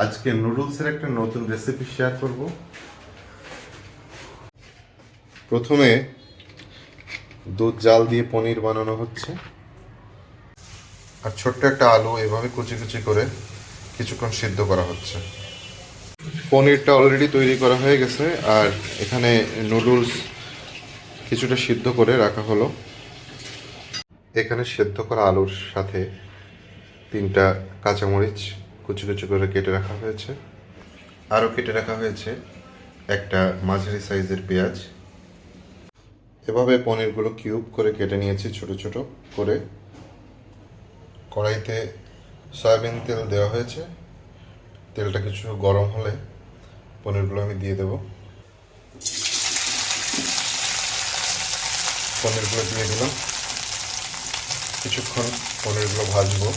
আজকে নুডলসের একটা নতুন রেসিপি শেয়ার করব। প্রথমে দুধ জাল দিয়ে পনির বানানো হচ্ছে, আর ছোট্ট একটা আলু এভাবে কুচি কুচি করে কিছুক্ষণ সিদ্ধ করা হচ্ছে। পনিরটা অলরেডি তৈরি করা হয়ে গেছে, আর এখানে নুডলস কিছুটা সিদ্ধ করে রাখা হলো। এখানে সেদ্ধ করা আলুর সাথে 3টা কাঁচামরিচ কুচি কুচি করে কেটে রাখা হয়েছে, আরও কেটে রাখা হয়েছে একটা মাঝারি সাইজের পেঁয়াজ। এভাবে পনিরগুলো কিউব করে কেটে নিয়েছি ছোট ছোট করে। কড়াইতে সয়াবিন তেল দেওয়া হয়েছে। তেলটা কিছু গরম হলে পনিরগুলো আমি দিয়ে দেব। পনিরগুলো দিয়ে দিলাম, কিছুক্ষণ পনিরগুলো ভাজবো।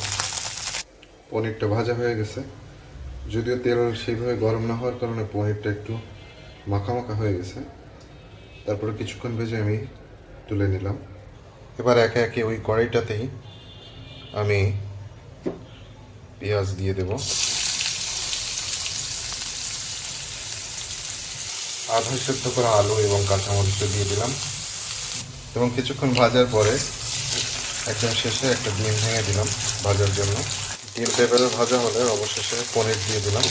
পনিরটা ভাজা হয়ে গেছে, যদিও তেল সেইভাবে গরম না হওয়ার কারণে পনিরটা একটু মাখা মাখা হয়ে গেছে। তারপরে কিছুক্ষণ ভেজে আমি তুলে নিলাম। এবার একে একে ওই কড়াইটাতেই আমি পেঁয়াজ দিয়ে দেব। আধা সেদ্ধ করা আলু এবং কাঁচামরিচটা দিয়ে দিলাম, এবং কিছুক্ষণ ভাজার পরে একদম শেষে একটা ডিম ভেঙে দিলাম ভাজার জন্য। ডিম টেবিলে ভাজা হলে অবশেষে পনির দিয়ে দিলাম,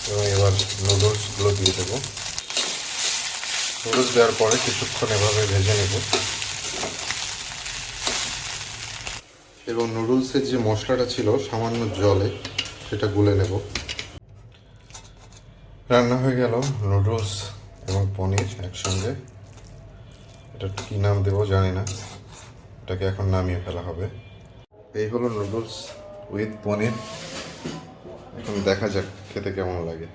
এবং এবার নুডলসগুলো দিয়ে দেবো। নুডলস দেওয়ার পরে কিছুক্ষণ এভাবে ভেজে নেব, এবং নুডলসের যে মশলাটা ছিল সামান্য জলে সেটা গুলে নেব। রান্না হয়ে গেল নুডলস এবং পনির একসঙ্গে। এটা কী নাম দেবো জানি না, এটাকে এখন নামিয়ে ফেলা হবে। এই হলো নুডলস উইথ পনির। এখন দেখা যাক খেতে কেমন লাগে।